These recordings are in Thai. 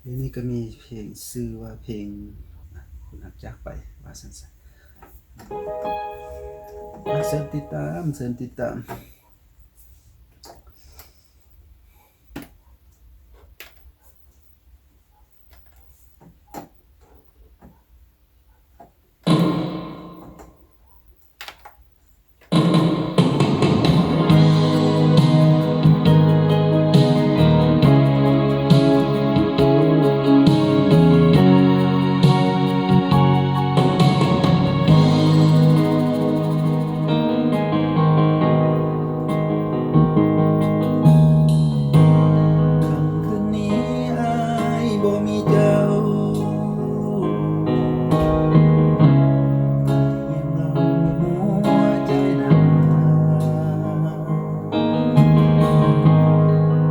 ลงนี้ก็มีเพลงชื่อว่าเพลงคุณหักจากไปว่าสั้นๆเชิญติดตามเชิญติดตามค่ำคืนนี้อ้ายบ่มีเจ้ายังเหงาหัวใจหนัก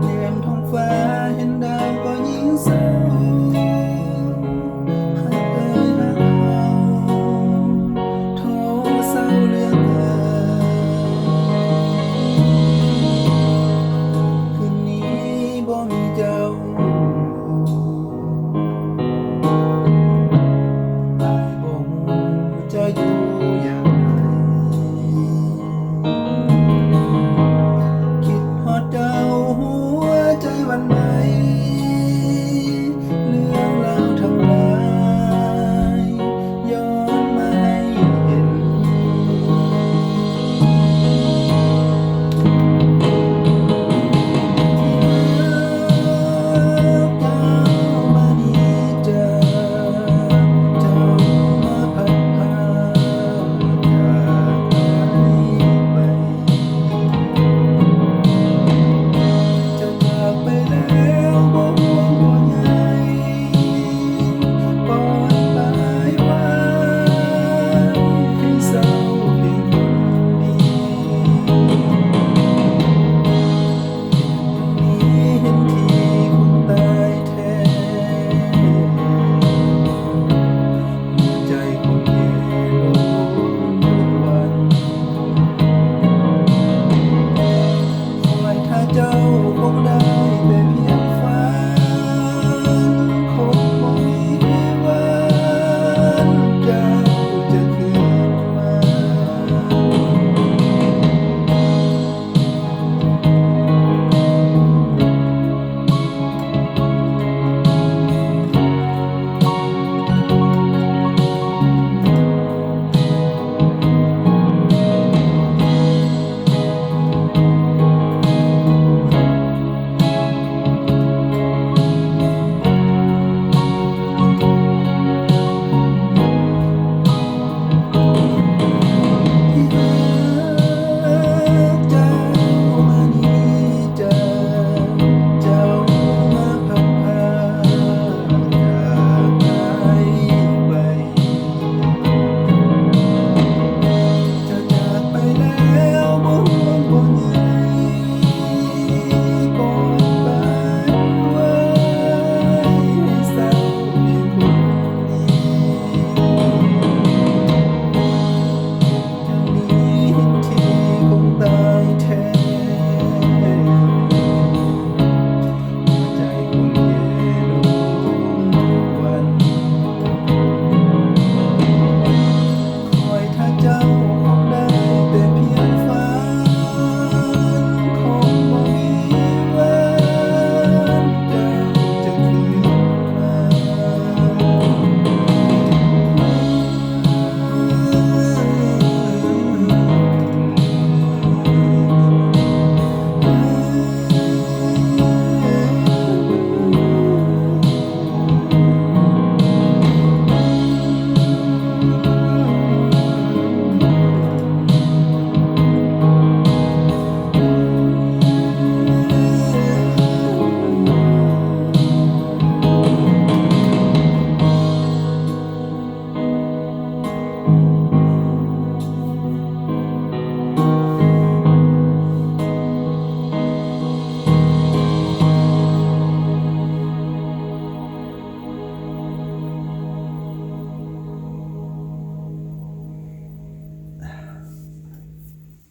เหลี่ยมท้องฟ้าเห็นดาวก็ยิ่งเศร้าหักเอ่ยหักเอาโทเศร้าเหลือเกินคืนนี้บ่มีเจ้าอายบ่ฮู้จะอยู่อย่างไรคิดฮอดเจ้าหัวใจหวั่นไหวเรื่องราวทั้งหลายย้อนมาให้เห็นเจ้ามานี้เจ้ามาพัดพาจากไปเจ้าจากไปแล้วบ่ห่วงบ่ใยปล่อยปลายว่าให้เศร้าเพียงคนเดียวนี้เห็นทีคงตายแท้หัวใจคงแย่ลงทุกวันคอยถ้าเจ้าคงได้แต่เพียงฝันคงบ่มีวันเจ้าจะคืนมา ที่รักเจ้ามานี้เจ้ามาพัดพาจากไปเจ้าจากไปแล้วบ่ห่วงบ่ใยปล่อยปลายไว้ให้เศร้าเพียงคนเดียวอย่างนี้เห็นทีคงตายแท้หัวใจคงแย่ลงทุกวันคอยถ้าเจ้าคงได้แต่เพียงฝันคงบ่มีวันเจ้าจะคืนมา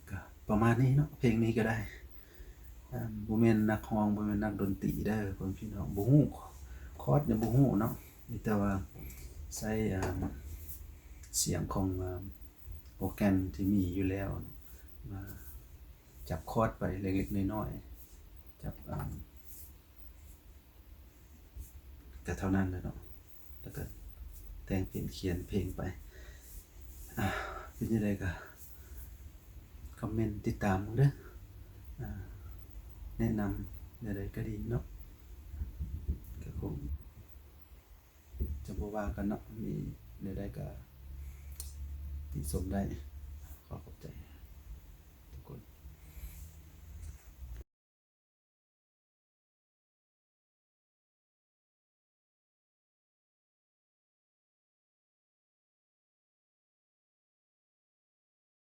ก็ประมาณนี้เนาะเพลงนี้ก็ได้บ่แม่นนักร้องบ่แม่นนักดนตรีเด้อพ่อพี่น้องบ่ฮู้ค คอร์ดเนี่ยบ่ฮู้เนาะมีแต่ว่าใช้เสียงของโปรแกรมที่มีอยู่แล้วมาจับคอร์ดไปเล็กๆน้อยๆจับแต่เท่านั้นแหละเนาะแล้วก็แต่งเป็นเขียนเพลงไปเป็นจังไดก็คอมเมนต์ติดตามเด้อแนะนำใดๆก็ดีเนาะก็คงจะบ่ว่ากันเนาะมีใดๆก็ติชมได้